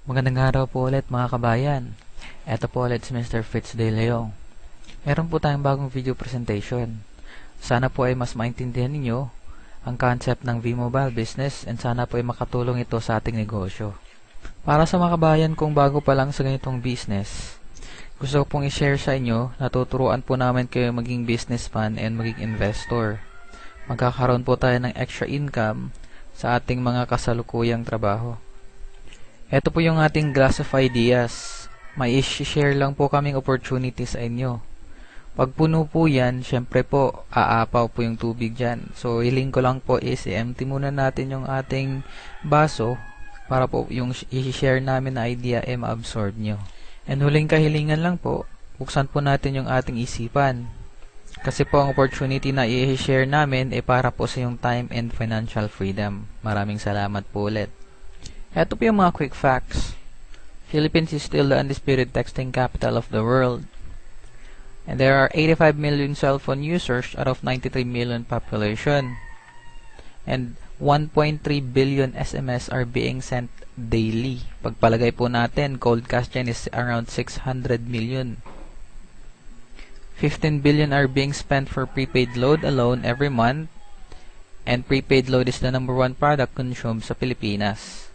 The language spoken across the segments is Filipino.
Magandang araw po ulit mga kabayan. Eto po ulit si Mr. Fitz De Leon. Meron po tayong bagong video presentation. Sana po ay mas maintindihan ninyo ang concept ng V-Mobile business and sana po ay makatulong ito sa ating negosyo. Para sa mga kabayan kung bago pa lang sa ganitong business, gusto ko pong i-share sa inyo na tuturuan po namin kayo maging businessman and maging investor. Magkakaroon po tayo ng extra income sa ating mga kasalukuyang trabaho. Ito po yung ating glass of ideas. May i-share lang po kaming opportunity sa inyo. Pag puno po yan, syempre po, aapaw po yung tubig dyan. So, hiling ko lang po is i-empty muna natin yung ating baso para po yung i-share namin na idea ay ma-absorb nyo. And huling kahilingan lang po, buksan po natin yung ating isipan. Kasi po ang opportunity na i-share namin ay para po sa yung time and financial freedom. Maraming salamat po ulit. Ito po yung mga quick facts. Philippines is still the undisputed texting capital of the world. And there are 85 million cell phone users out of 93 million population. And 1.3 billion SMS are being sent daily. Pagpalagay po natin, cold cash dyan is around 600 million. 15 billion are being spent for prepaid load alone every month. And prepaid load is the #1 product consumed sa Pilipinas.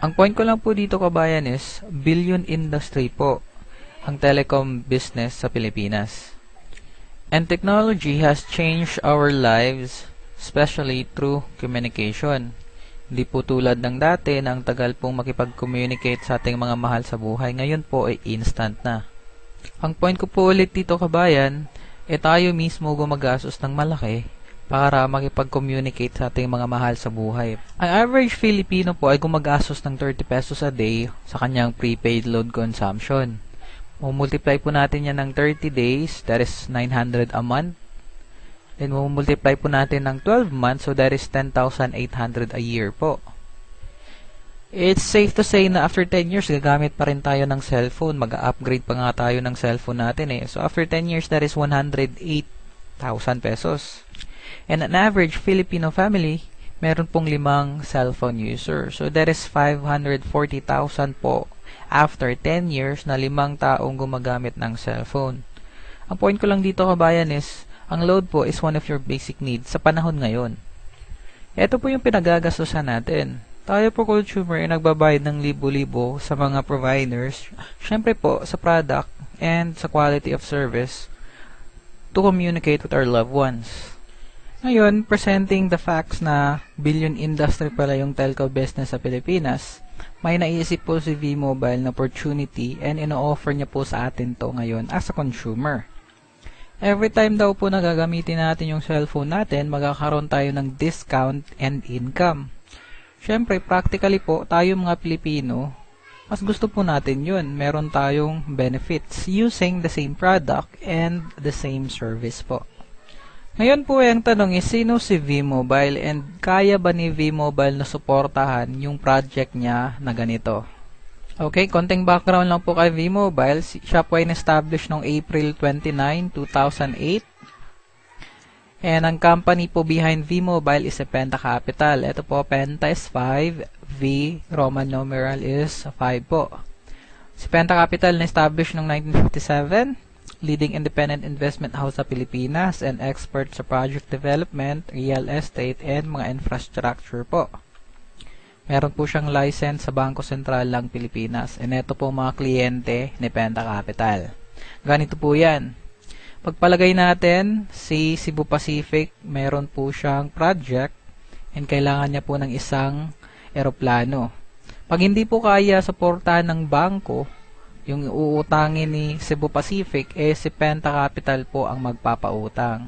Ang point ko lang po dito kabayan is, billion industry po ang telecom business sa Pilipinas. And technology has changed our lives, especially through communication. Hindi po tulad ng dati na ang tagal pong makipag-communicate sa ating mga mahal sa buhay. Ngayon po ay instant na. Ang point ko po ulit dito kabayan, tayo mismo gumagastos ng malaki para makipag-communicate sa ating mga mahal sa buhay. Ang average Filipino po ay gumagastos ng 30 pesos a day sa kanyang prepaid load consumption. Multiply po natin yan ng 30 days, that is 900 a month. Then multiply po natin ng 12 months, so that is 10,800 a year po. It's safe to say na after 10 years, gagamit pa rin tayo ng cellphone. Mag-upgrade pa nga tayo ng cellphone natin eh. So after 10 years, that is 108,000 pesos. And an average Filipino family, meron pong 5 cellphone user. So that is 540,000 po after 10 years na 5 taong gumagamit ng cellphone. Ang point ko lang dito kabayan is, ang load po is one of your basic needs sa panahon ngayon. Ito po yung pinagagastusan natin. Tayo po consumer ay nagbabayad ng libo-libo sa mga providers, syempre po sa product and sa quality of service to communicate with our loved ones. Ngayon, presenting the facts na billion industry pala yung telco business sa Pilipinas, may naisip po si V-Mobile na opportunity and ino-offer niya po sa atin to ngayon as a consumer. Every time daw po na gagamitin natin yung cellphone natin, magkakaroon tayo ng discount and income. Siyempre, practically po, tayo mga Pilipino, mas gusto po natin yun. Meron tayong benefits using the same product and the same service po. Ngayon po, ang tanong is, sino si V-Mobile and kaya ba ni V-Mobile na suportahan yung project niya na ganito? Okay, konting background lang po kay V-Mobile. Siya po ay na-establish noong April 29, 2008. And ang company po behind V-Mobile is Penta Capital. Ito po, Penta is 5, V, Roman numeral is 5 po. Si Penta Capital na-establish noong 1957, leading independent investment house sa Pilipinas and expert sa project development, real estate, and mga infrastructure po. Meron po siyang license sa Bangko Sentral ng Pilipinas. And ito po mga kliyente ni Penta Capital. Ganito po yan. Pagpalagay natin, si Cebu Pacific, meron po siyang project and kailangan niya po ng isang eroplano. Pag hindi po kaya suportahan ng bangko, yung uutangin ni Cebu Pacific, si Penta Capital po ang magpapautang.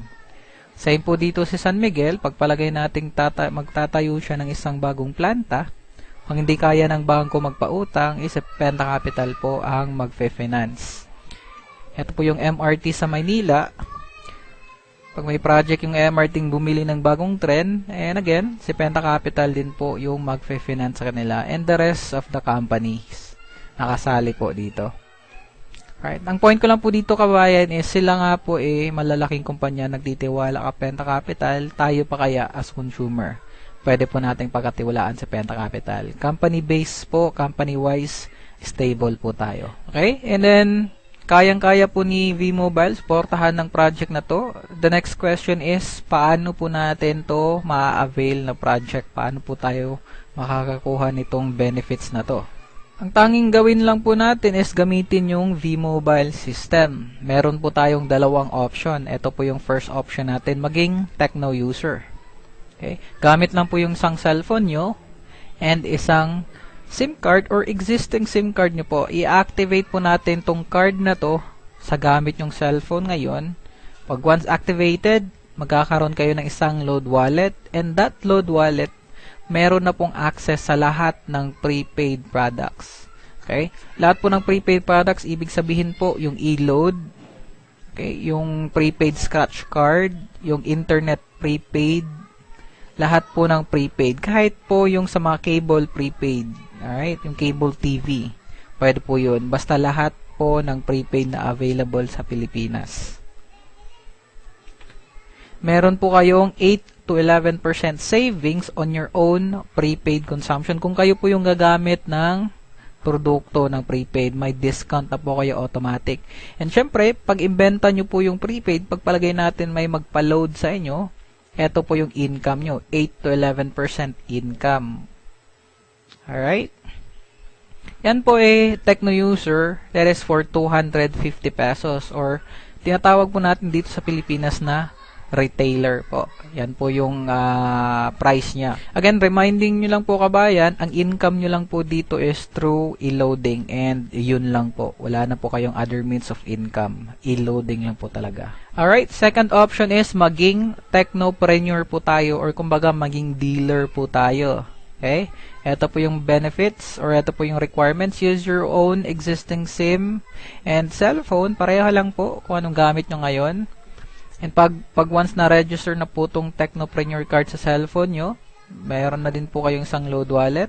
Same po dito si San Miguel, pagpalagay nating magtatayo siya ng isang bagong planta, kung hindi kaya ng bangko magpautang, si Penta Capital po ang magfe-finance. Ito po yung MRT sa Maynila. Pag may project yung MRT bumili ng bagong tren, and again, si Penta Capital din po yung magfe-finance sa kanila and the rest of the companies nakasali po dito. Alright, ang point ko lang po dito kabayan is sila nga po malalaking kumpanya nagtitiwala ka Penta Capital, tayo pa kaya as consumer. pwede po nating pagkatiwalaan sa Penta Capital. Company base po, company wise, stable po tayo. Okay? And then, kayang-kaya po ni V-Mobile suportahan ng project na to. The next question is, paano po natin to ma-avail na project? Paano po tayo makakakuha nitong benefits na to? Ang tanging gawin lang po natin is gamitin yung V-Mobile system. Meron po tayong dalawang option. Ito po yung first option natin, maging Tecno user. Okay? Gamit lang po yung isang cellphone nyo and isang SIM card or existing SIM card nyo po. I-activate po natin tong card na to sa gamit yung cellphone ngayon. Pag once activated, magkakaroon kayo ng isang load wallet, and that load wallet, meron na pong access sa lahat ng prepaid products. Okay? Lahat po ng prepaid products, ibig sabihin po yung e-load, okay, yung prepaid scratch card, yung internet prepaid, lahat po ng prepaid. Kahit po yung sa mga cable prepaid. Alright, yung cable TV. Pwede po yun. Basta lahat po ng prepaid na available sa Pilipinas. Meron po kayong 8 to 11% savings on your own prepaid consumption. Kung kayo po yung gagamit ng produkto ng prepaid, may discount na po kayo automatic. And syempre, pag imbenta nyo po yung prepaid, pagpalagay natin may magpa-load sa inyo, eto po yung income nyo, 8 to 11% income. Alright? Yan po Tecno user, that is for 250 pesos or tinatawag po natin dito sa Pilipinas na retailer po. Yan po yung price niya. Again, reminding nyo lang po kabayan, ang income nyo lang po dito is through e-loading and yun lang po. Wala na po kayong other means of income. E-loading lang po talaga. Alright, second option is maging technopreneur po tayo or kumbaga maging dealer po tayo. Okay? Ito po yung benefits or ito po yung requirements. Use your own existing SIM and cellphone. Pareho lang po kung anong gamit nyo ngayon. And pag once na-register na po itong Technopreneur card sa cellphone nyo, mayroon na din po kayong isang load wallet,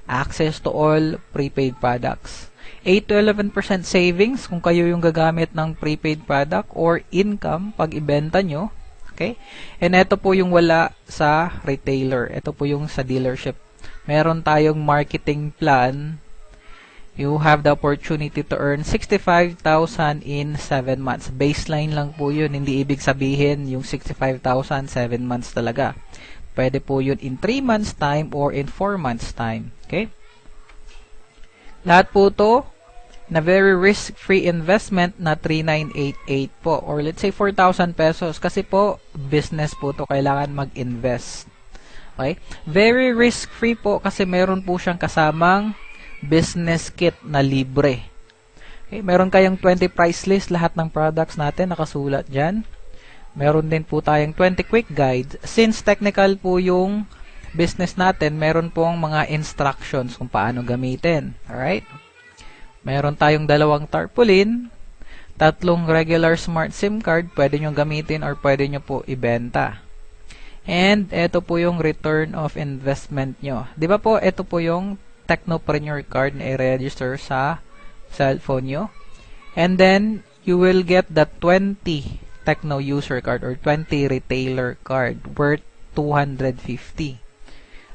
access to all prepaid products. 8 to 11% savings kung kayo yung gagamit ng prepaid product or income pag ibenta nyo. Okay? And ito po yung wala sa retailer. Ito po yung sa dealership. Meron tayong marketing plan. You have the opportunity to earn 65,000 in 7 months. Baseline lang po yun. Hindi ibig sabihin yung 65,000, 7 months talaga. Pwede po yun in 3 months time or in 4 months time. Okay? Lahat po to na very risk-free investment na 3,988 po or let's say 4,000 pesos kasi po business po to, kailangan mag-invest. Okay? Very risk-free po kasi meron po siyang kasamang business kit na libre. Okay? Meron kayong 20 price list, lahat ng products natin nakasulat dyan. Meron din po tayong 20 quick guides. Since technical po yung business natin, meron pong mga instructions kung paano gamitin. Alright? Meron tayong 2 tarpaulin, 3 regular smart SIM card, pwede nyo gamitin or pwede nyo po ibenta. And ito po yung return of investment nyo. Di ba po, ito po yung Technopreneur card na i-register sa cellphone nyo. And then, you will get the 20 Tecno user card or 20 retailer card worth 250.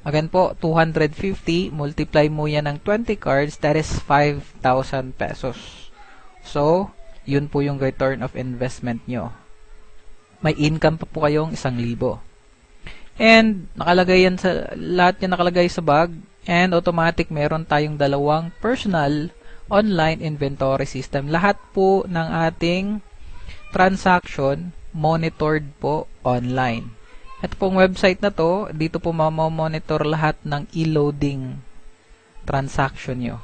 Again po, 250, multiply mo yan ng 20 cards, that is 5,000 pesos. So, yun po yung return of investment nyo. May income pa po kayong 1,000. And, nakalagay yan sa, lahat yan nakalagay sa bag, and automatic meron tayong 2 personal online inventory system. Lahat po ng ating transaction, monitored po online. Ito pong website na to, dito po mamamonitor lahat ng e-loading transaction nyo.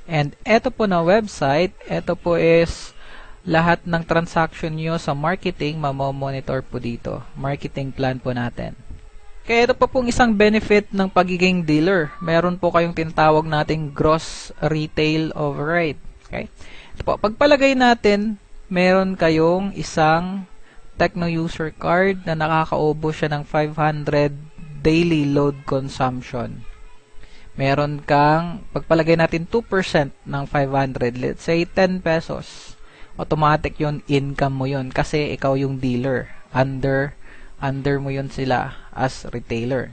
And ito po na website, ito po is lahat ng transaction nyo sa marketing, mamamonitor po dito. Marketing plan po natin. Kaya ito pa pong isang benefit ng pagiging dealer. Meron po kayong tinatawag nating gross retail override. Okay? Ito po, pagpalagay natin, meron kayong isang Tecno user card na nakakaubos siya ng 500 daily load consumption. Meron kang, pagpalagay natin 2% ng 500, let's say 10 pesos. Automatic yun, income mo yun kasi ikaw yung dealer. Under mo yun sila as retailer.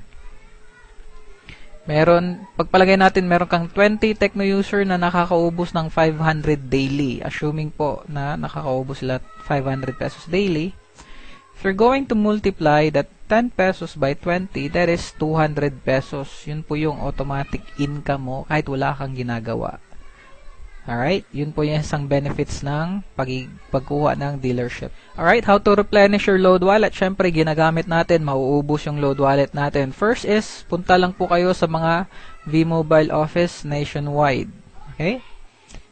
Pagpalagay natin, meron kang 20 Tecno user na nakakaubos ng 500 daily. Assuming po na nakakaubos sila 500 pesos daily. If you're going to multiply that 10 pesos by 20, that is 200 pesos. Yun po yung automatic income mo kahit wala kang ginagawa. Alright? Yun po yung isang benefits ng pagkuha ng dealership. Alright? How to replenish your load wallet? Syempre, ginagamit natin, mauubos yung load wallet natin. First is, punta lang po kayo sa mga V-Mobile office nationwide. Okay?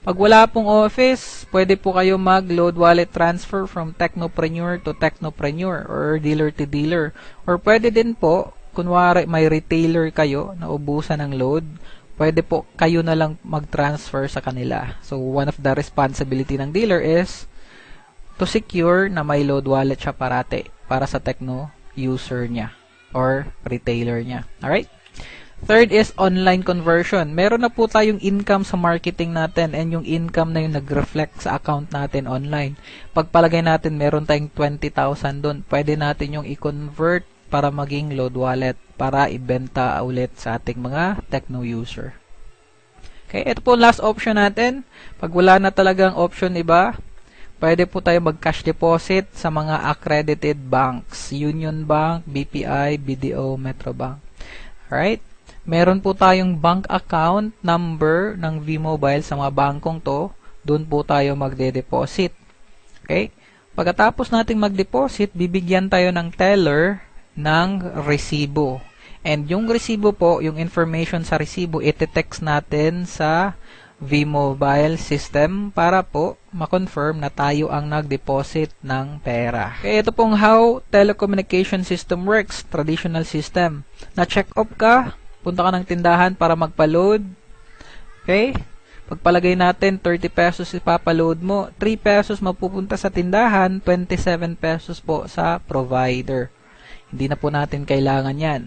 Pag wala pong office, pwede po kayo mag-load wallet transfer from Technopreneur to Technopreneur or dealer to dealer. Or pwede din po, kunwari may retailer kayo na ubusan ng load, pwede po kayo na lang mag-transfer sa kanila. So, one of the responsibility ng dealer is to secure na may load wallet siya parate para sa Tecno user niya or retailer niya. Alright? Third is online conversion. Meron na po tayong income sa marketing natin and yung income na yung nag-reflect sa account natin online. Pagpalagay natin, meron tayong 20,000 doon. Pwede natin yung i-convert para maging load wallet para ibenta ulit sa ating mga Tecno user. Okay, ito po last option natin. Pag wala na talagang option iba, pwede po tayo mag-cash deposit sa mga accredited banks. Union Bank, BPI, BDO, Metrobank. Alright? Meron po tayong bank account number ng V-Mobile sa mga bangkong to. Doon po tayo magde-deposit. Okay? Pagkatapos nating mag-deposit, bibigyan tayo ng teller ng resibo. And yung resibo po, yung information sa resibo, iti-text natin sa V-Mobile system para po ma-confirm na tayo ang nag-deposit ng pera. Okay, ito pong how telecommunication system works, traditional system. Na-check off ka, punta ka ng tindahan para magpa-load. Okay? Pagpalagay natin, 30 pesos ipapaload mo, 3 pesos mapupunta sa tindahan, 27 pesos po sa provider. Hindi na po natin kailangan yan.